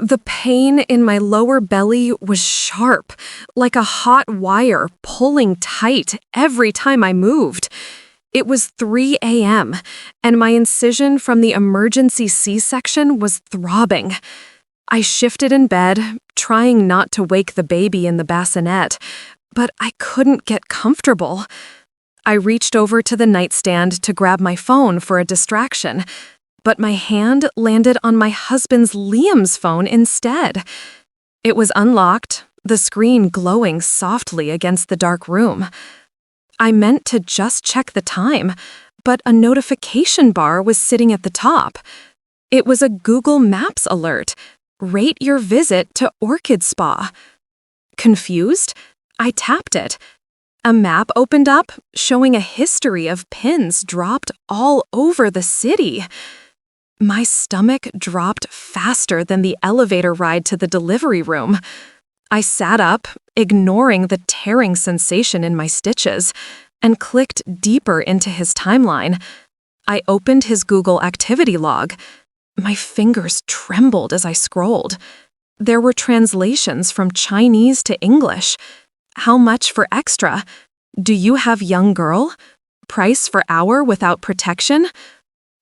The pain in my lower belly was sharp, like a hot wire pulling tight every time I moved. It was 3 a.m., and my incision from the emergency C-section was throbbing. I shifted in bed, trying not to wake the baby in the bassinet, but I couldn't get comfortable. I reached over to the nightstand to grab my phone for a distraction, but my hand landed on my husband's Liam's phone instead. It was unlocked, the screen glowing softly against the dark room. I meant to just check the time, but a notification bar was sitting at the top. It was a Google Maps alert. Rate your visit to Orchid Spa. Confused, I tapped it. A map opened up, showing a history of pins dropped all over the city. My stomach dropped faster than the elevator ride to the delivery room. I sat up, ignoring the tearing sensation in my stitches, and clicked deeper into his timeline. I opened his Google activity log. My fingers trembled as I scrolled. There were translations from Chinese to English. How much for extra? Do you have young girl? Price for hour without protection?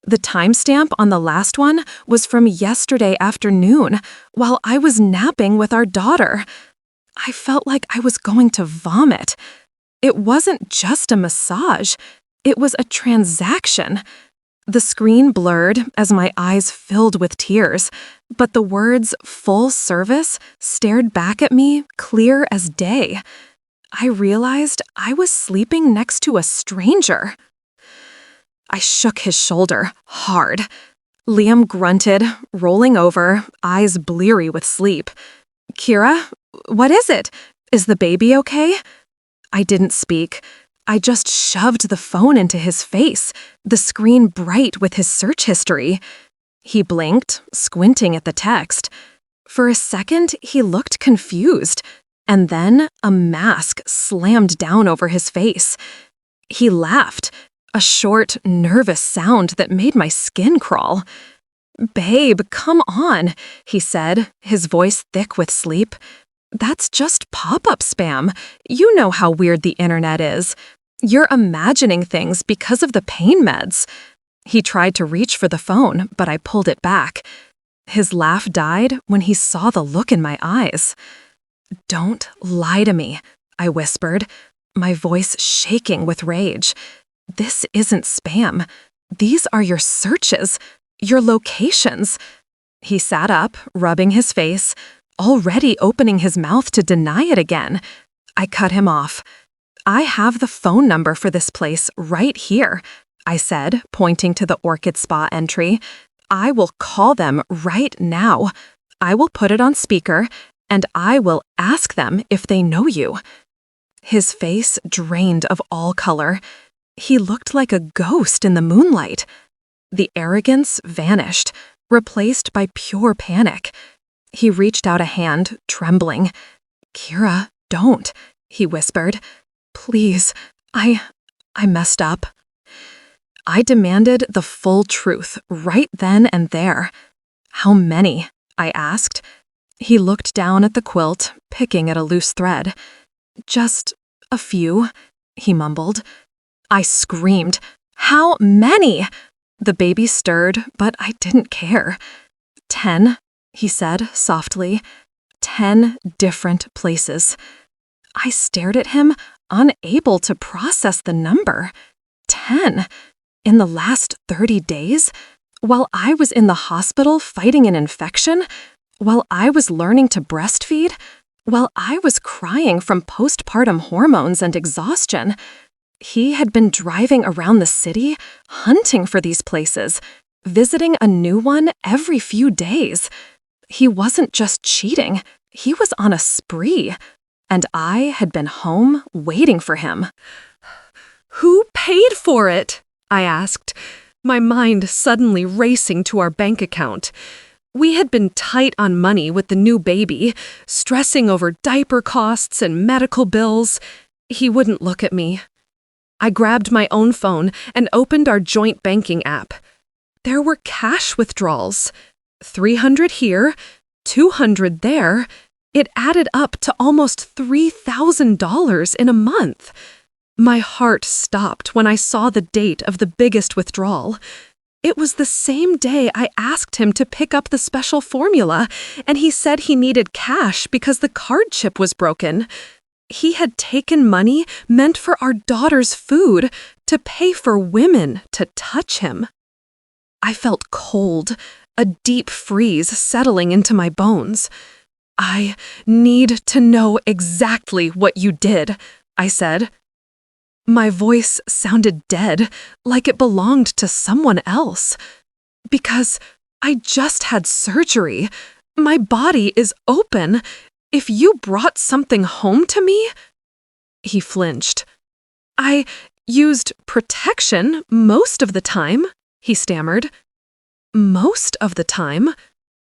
The timestamp on the last one was from yesterday afternoon, while I was napping with our daughter. I felt like I was going to vomit. It wasn't just a massage. It was a transaction. The screen blurred as my eyes filled with tears, but the words "full service" stared back at me clear as day. I realized I was sleeping next to a stranger. I shook his shoulder hard. Liam grunted, rolling over, eyes bleary with sleep. "Kira, what is it? Is the baby okay?" I didn't speak. I just shoved the phone into his face, the screen bright with his search history. He blinked, squinting at the text. For a second, he looked confused, and then a mask slammed down over his face. He laughed, a short, nervous sound that made my skin crawl. "Babe, come on," he said, his voice thick with sleep. "That's just pop-up spam. You know how weird the internet is. You're imagining things because of the pain meds." He tried to reach for the phone, but I pulled it back. His laugh died when he saw the look in my eyes. "Don't lie to me," I whispered, my voice shaking with rage. "This isn't spam. These are your searches, your locations." He sat up, rubbing his face, already opening his mouth to deny it again. I cut him off. "I have the phone number for this place right here," I said, pointing to the Orchid Spa entry. "I will call them right now. I will put it on speaker, and I will ask them if they know you." His face drained of all color. He looked like a ghost in the moonlight. The arrogance vanished, replaced by pure panic. He reached out a hand, trembling. "Kira, don't," he whispered. "Please, I messed up." I demanded the full truth right then and there. "How many?" I asked. He looked down at the quilt, picking at a loose thread. "Just a few," he mumbled. I screamed, "How many?" The baby stirred, but I didn't care. 10, he said softly. 10 different places. I stared at him, unable to process the number. 10. In the last 30 days? While I was in the hospital fighting an infection? While I was learning to breastfeed? While I was crying from postpartum hormones and exhaustion? He had been driving around the city, hunting for these places, visiting a new one every few days. He wasn't just cheating, he was on a spree. And I had been home waiting for him. "Who paid for it?" I asked, my mind suddenly racing to our bank account. We had been tight on money with the new baby, stressing over diaper costs and medical bills. He wouldn't look at me. I grabbed my own phone and opened our joint banking app. There were cash withdrawals. $300 here, $200 there. It added up to almost $3,000 in a month. My heart stopped when I saw the date of the biggest withdrawal. It was the same day I asked him to pick up the special formula, and he said he needed cash because the card chip was broken. He had taken money meant for our daughter's food to pay for women to touch him. I felt cold, a deep freeze settling into my bones. "I need to know exactly what you did," I said. My voice sounded dead, like it belonged to someone else. "Because I just had surgery. My body is open. If you brought something home to me—" He flinched. "I used protection most of the time," he stammered. "Most of the time?"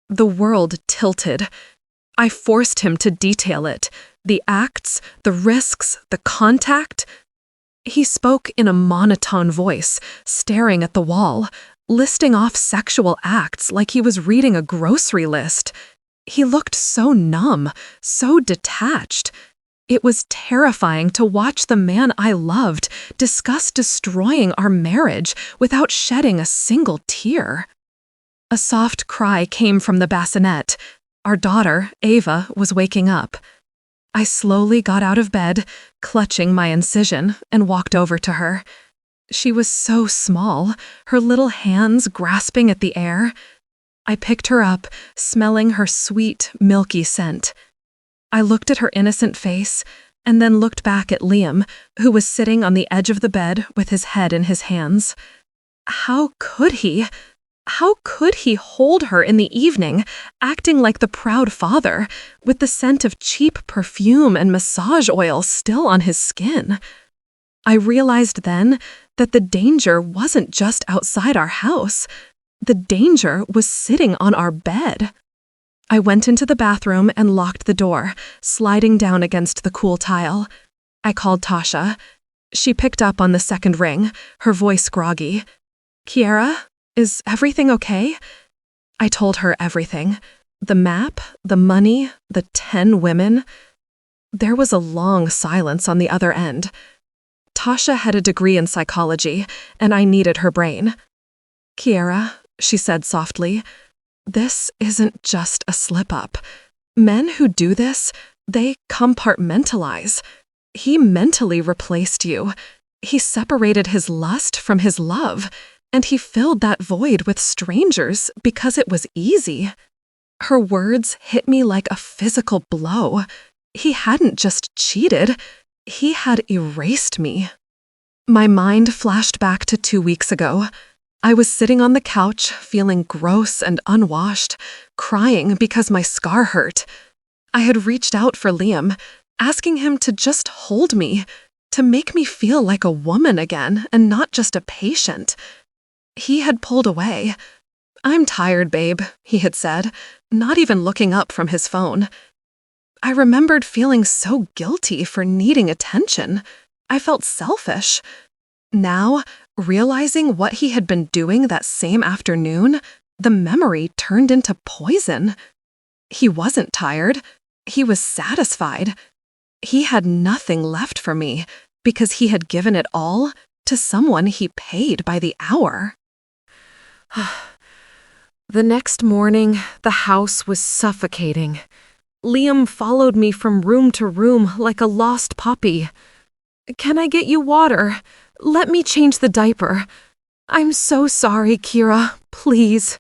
The world tilted. I forced him to detail it, the acts, the risks, the contact. He spoke in a monotone voice, staring at the wall, listing off sexual acts like he was reading a grocery list. He looked so numb, so detached. It was terrifying to watch the man I loved discuss destroying our marriage without shedding a single tear. A soft cry came from the bassinet. Our daughter, Ava, was waking up. I slowly got out of bed, clutching my incision, and walked over to her. She was so small, her little hands grasping at the air. I picked her up, smelling her sweet, milky scent. I looked at her innocent face, and then looked back at Liam, who was sitting on the edge of the bed with his head in his hands. How could he? How could he hold her in the evening, acting like the proud father, with the scent of cheap perfume and massage oil still on his skin? I realized then that the danger wasn't just outside our house. The danger was sitting on our bed. I went into the bathroom and locked the door, sliding down against the cool tile. I called Tasha. She picked up on the second ring, her voice groggy. "Kiara? Is everything okay?" I told her everything. The map, the money, the 10 women. There was a long silence on the other end. Tasha had a degree in psychology, and I needed her brain. "Kiara," she said softly, "this isn't just a slip-up. Men who do this, they compartmentalize. He mentally replaced you. He separated his lust from his love. And he filled that void with strangers because it was easy." Her words hit me like a physical blow. He hadn't just cheated, he had erased me. My mind flashed back to 2 weeks ago. I was sitting on the couch, feeling gross and unwashed, crying because my scar hurt. I had reached out for Liam, asking him to just hold me, to make me feel like a woman again and not just a patient. He had pulled away. "I'm tired, babe," he had said, not even looking up from his phone. I remembered feeling so guilty for needing attention. I felt selfish. Now, realizing what he had been doing that same afternoon, the memory turned into poison. He wasn't tired. He was satisfied. He had nothing left for me because he had given it all to someone he paid by the hour. The next morning, the house was suffocating. Liam followed me from room to room like a lost puppy. "Can I get you water? Let me change the diaper. I'm so sorry, Kira, please."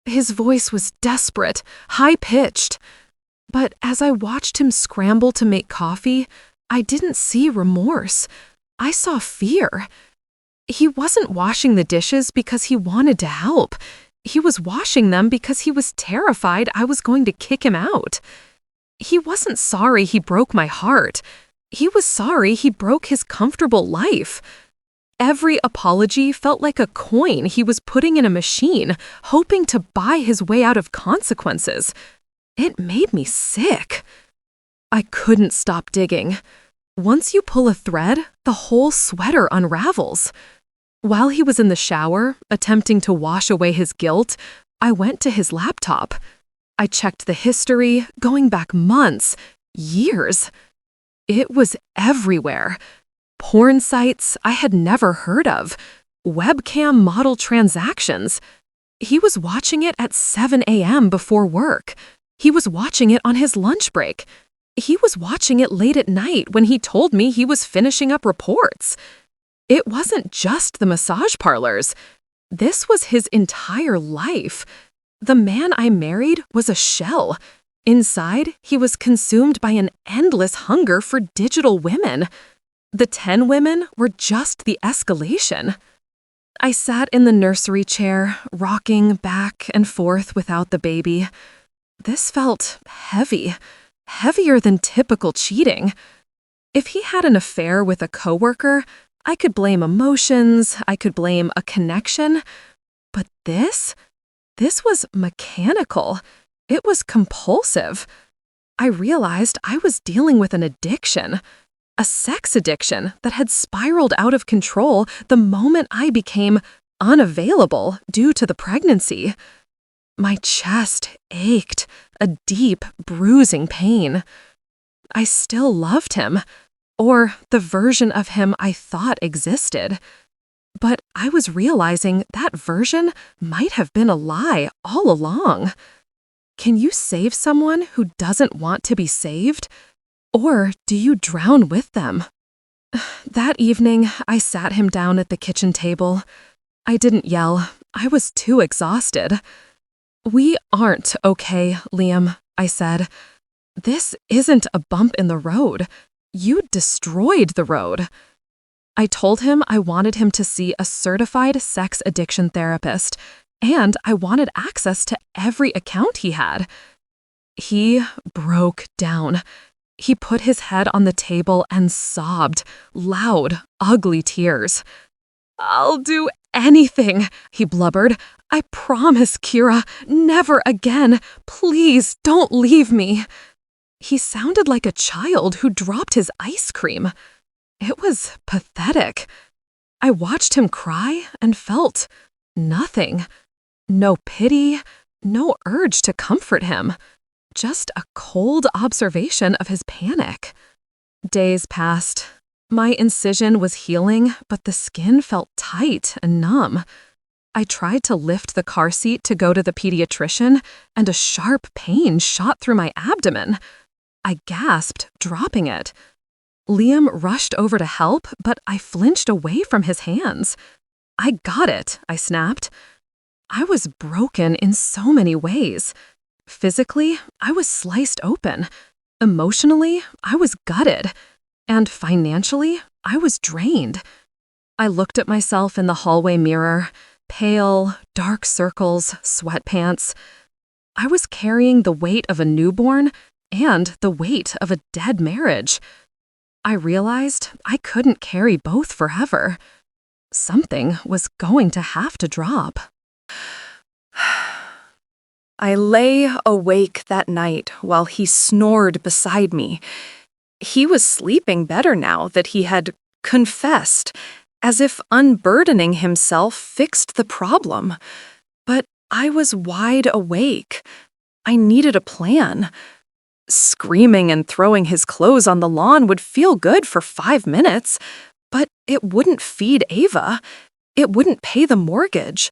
His voice was desperate, high-pitched. But as I watched him scramble to make coffee, I didn't see remorse. I saw fear. He wasn't washing the dishes because he wanted to help. He was washing them because he was terrified I was going to kick him out. He wasn't sorry he broke my heart. He was sorry he broke his comfortable life. Every apology felt like a coin he was putting in a machine, hoping to buy his way out of consequences. It made me sick. I couldn't stop digging. Once you pull a thread, the whole sweater unravels. While he was in the shower, attempting to wash away his guilt, I went to his laptop. I checked the history, going back months, years. It was everywhere. Porn sites I had never heard of, webcam model transactions. He was watching it at 7 a.m. before work. He was watching it on his lunch break. He was watching it late at night when he told me he was finishing up reports. It wasn't just the massage parlors. This was his entire life. The man I married was a shell. Inside, he was consumed by an endless hunger for digital women. The 10 women were just the escalation. I sat in the nursery chair, rocking back and forth without the baby. This felt heavy, heavier than typical cheating. If he had an affair with a coworker, I could blame emotions, I could blame a connection. But this was mechanical. It was compulsive. I realized I was dealing with an addiction. A sex addiction that had spiraled out of control the moment I became unavailable due to the pregnancy. My chest ached, a deep, bruising pain. I still loved him, or the version of him I thought existed. But I was realizing that version might have been a lie all along. Can you save someone who doesn't want to be saved? Or do you drown with them? That evening, I sat him down at the kitchen table. I didn't yell. I was too exhausted. "We aren't okay, Liam," I said. "This isn't a bump in the road. You destroyed the road." I told him I wanted him to see a certified sex addiction therapist, and I wanted access to every account he had. He broke down. He put his head on the table and sobbed, loud, ugly tears. "I'll do anything," he blubbered. "I promise, Kira, never again. Please don't leave me." He sounded like a child who dropped his ice cream. It was pathetic. I watched him cry and felt nothing. No pity, no urge to comfort him. Just a cold observation of his panic. Days passed. My incision was healing, but the skin felt tight and numb. I tried to lift the car seat to go to the pediatrician, and a sharp pain shot through my abdomen. I gasped, dropping it. Liam rushed over to help, but I flinched away from his hands. "I got it," I snapped. I was broken in so many ways. Physically, I was sliced open. Emotionally, I was gutted. And financially, I was drained. I looked at myself in the hallway mirror, pale, dark circles, sweatpants. I was carrying the weight of a newborn and the weight of a dead marriage. I realized I couldn't carry both forever. Something was going to have to drop. I lay awake that night while he snored beside me. He was sleeping better now that he had confessed, as if unburdening himself fixed the problem. But I was wide awake. I needed a plan. Screaming and throwing his clothes on the lawn would feel good for 5 minutes, but it wouldn't feed Ava. It wouldn't pay the mortgage.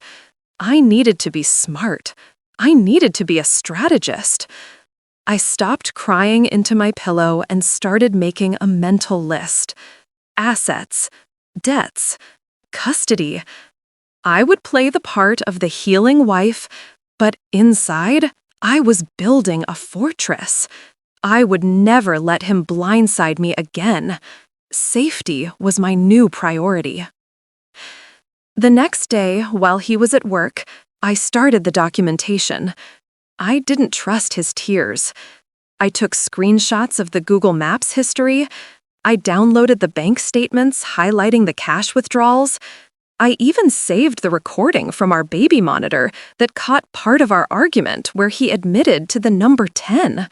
I needed to be smart. I needed to be a strategist. I stopped crying into my pillow and started making a mental list. Assets, debts, custody. I would play the part of the healing wife, but inside, I was building a fortress. I would never let him blindside me again. Safety was my new priority. The next day, while he was at work, I started the documentation. I didn't trust his tears. I took screenshots of the Google Maps history. I downloaded the bank statements highlighting the cash withdrawals. I even saved the recording from our baby monitor that caught part of our argument where he admitted to the number 10.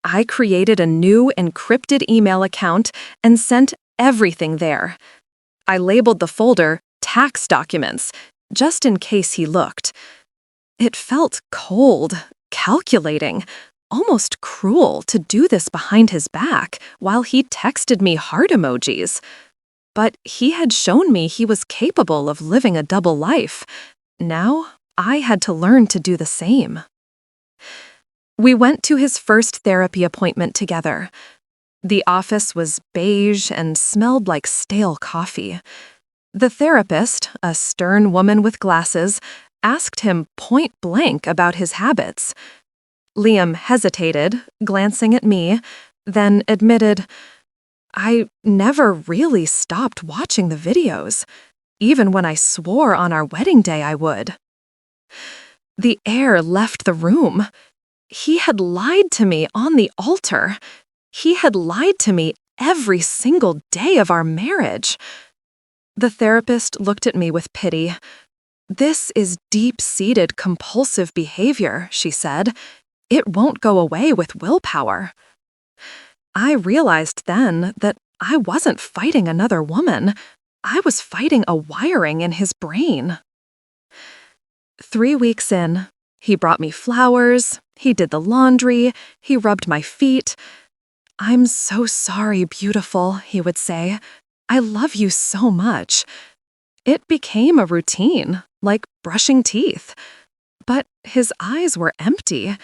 I created a new encrypted email account and sent everything there. I labeled the folder tax documents, just in case he looked. It felt cold, calculating, almost cruel to do this behind his back while he texted me heart emojis. But he had shown me he was capable of living a double life. Now, I had to learn to do the same. We went to his first therapy appointment together. The office was beige and smelled like stale coffee. The therapist, a stern woman with glasses, asked him point blank about his habits. Liam hesitated, glancing at me, then admitted, "I never really stopped watching the videos, even when I swore on our wedding day I would." The air left the room. He had lied to me on the altar. He had lied to me every single day of our marriage. The therapist looked at me with pity. "This is deep-seated compulsive behavior," she said. "It won't go away with willpower." I realized then that I wasn't fighting another woman. I was fighting a wiring in his brain. 3 weeks in, he brought me flowers, he did the laundry, he rubbed my feet. "I'm so sorry, beautiful," he would say. "I love you so much." It became a routine, like brushing teeth. But his eyes were empty.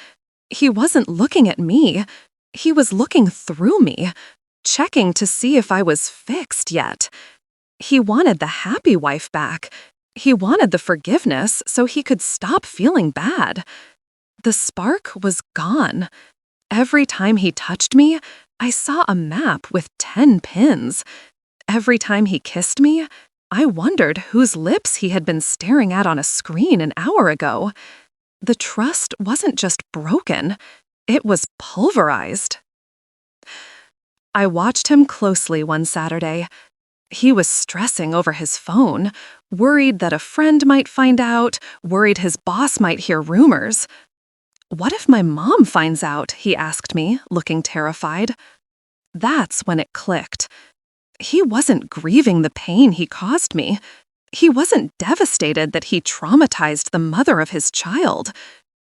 He wasn't looking at me. He was looking through me, checking to see if I was fixed yet. He wanted the happy wife back. He wanted the forgiveness so he could stop feeling bad. The spark was gone. Every time he touched me, I saw a map with 10 pins. Every time he kissed me, I wondered whose lips he had been staring at on a screen an hour ago. The trust wasn't just broken, it was pulverized. I watched him closely one Saturday. He was stressing over his phone, worried that a friend might find out, worried his boss might hear rumors. "What if my mom finds out?" he asked me, looking terrified. That's when it clicked. He wasn't grieving the pain he caused me. He wasn't devastated that he traumatized the mother of his child.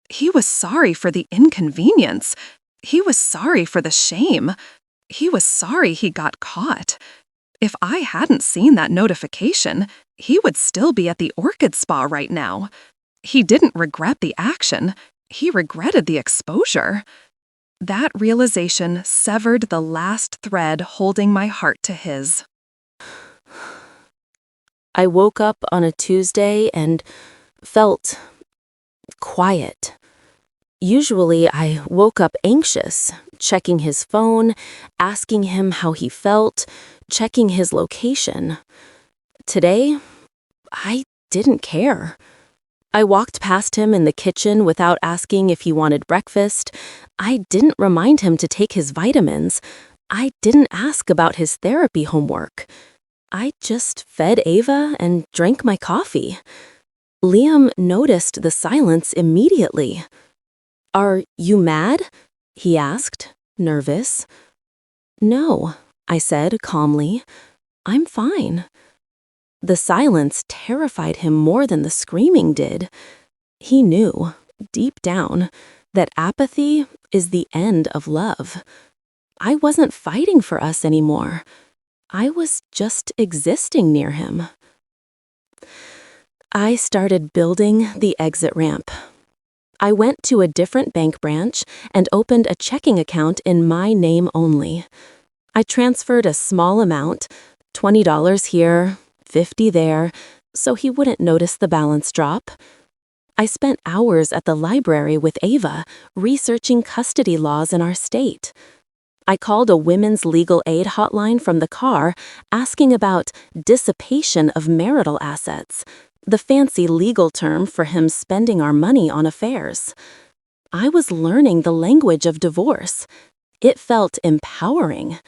He was sorry for the inconvenience. He was sorry for the shame. He was sorry he got caught. If I hadn't seen that notification, he would still be at the orchid spa right now. He didn't regret the action. He regretted the exposure. That realization severed the last thread holding my heart to his. I woke up on a Tuesday and felt quiet. Usually I woke up anxious, checking his phone, asking him how he felt, checking his location. Today, I didn't care. I walked past him in the kitchen without asking if he wanted breakfast. I didn't remind him to take his vitamins. I didn't ask about his therapy homework. I just fed Ava and drank my coffee. Liam noticed the silence immediately. "Are you mad?" he asked, nervous. "No," I said calmly. "I'm fine." The silence terrified him more than the screaming did. He knew, deep down, that apathy is the end of love. I wasn't fighting for us anymore. I was just existing near him. I started building the exit ramp. I went to a different bank branch and opened a checking account in my name only. I transferred a small amount, $20 here, $50 there, so he wouldn't notice the balance drop. I spent hours at the library with Ava, researching custody laws in our state. I called a women's legal aid hotline from the car, asking about dissipation of marital assets, the fancy legal term for him spending our money on affairs. I was learning the language of divorce. It felt empowering.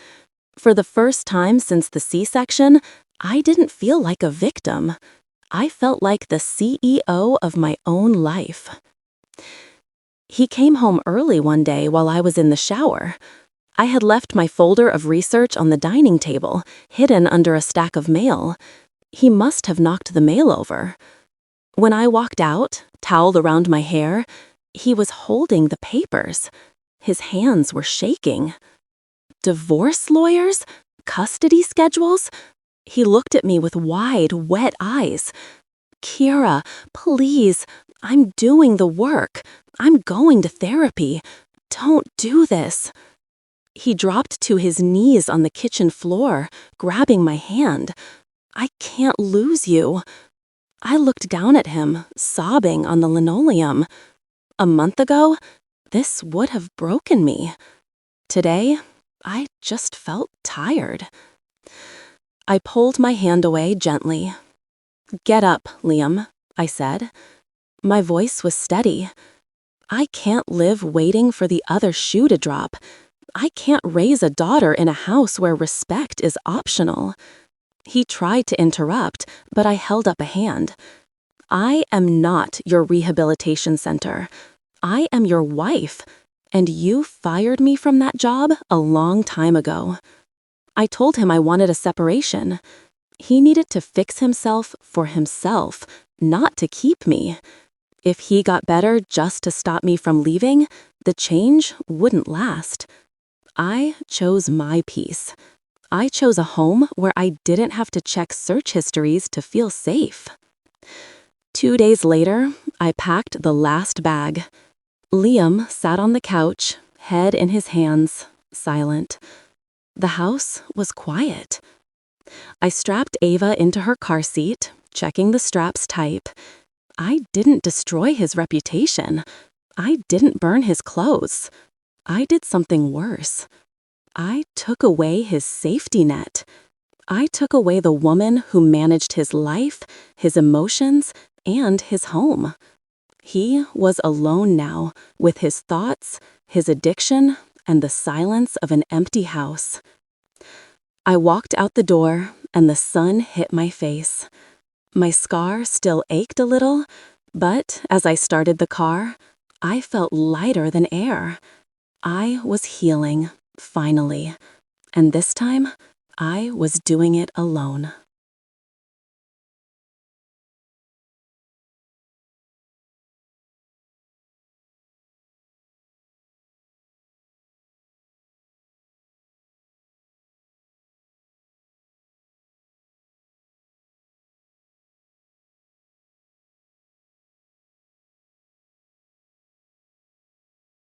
For the first time since the C-section, I didn't feel like a victim. I felt like the CEO of my own life. He came home early one day while I was in the shower. I had left my folder of research on the dining table, hidden under a stack of mail. He must have knocked the mail over. When I walked out, towel around my hair, He was holding the papers. His hands were shaking. Divorce lawyers? Custody schedules? He looked at me with wide, wet eyes. Kira, please, I'm doing the work. I'm going to therapy. Don't do this. He dropped to his knees on the kitchen floor, grabbing my hand. I can't lose you. I looked down at him, sobbing on the linoleum. A month ago, this would have broken me. Today, I just felt tired. I pulled my hand away gently. "Get up, Liam," I said. My voice was steady. I can't live waiting for the other shoe to drop. I can't raise a daughter in a house where respect is optional. He tried to interrupt, but I held up a hand. I am not your rehabilitation center. I am your wife, and you fired me from that job a long time ago. I told him I wanted a separation. He needed to fix himself for himself, not to keep me. If he got better just to stop me from leaving, the change wouldn't last. I chose my peace. I chose a home where I didn't have to check search histories to feel safe. 2 days later, I packed the last bag. Liam sat on the couch, head in his hands, silent. The house was quiet. I strapped Ava into her car seat, checking the straps tight. I didn't destroy his reputation. I didn't burn his clothes. I did something worse. I took away his safety net. I took away the woman who managed his life, his emotions, and his home. He was alone now, with his thoughts, his addiction, and the silence of an empty house. I walked out the door, and the sun hit my face. My scar still ached a little, but as I started the car, I felt lighter than air. I was healing, finally, and this time, I was doing it alone.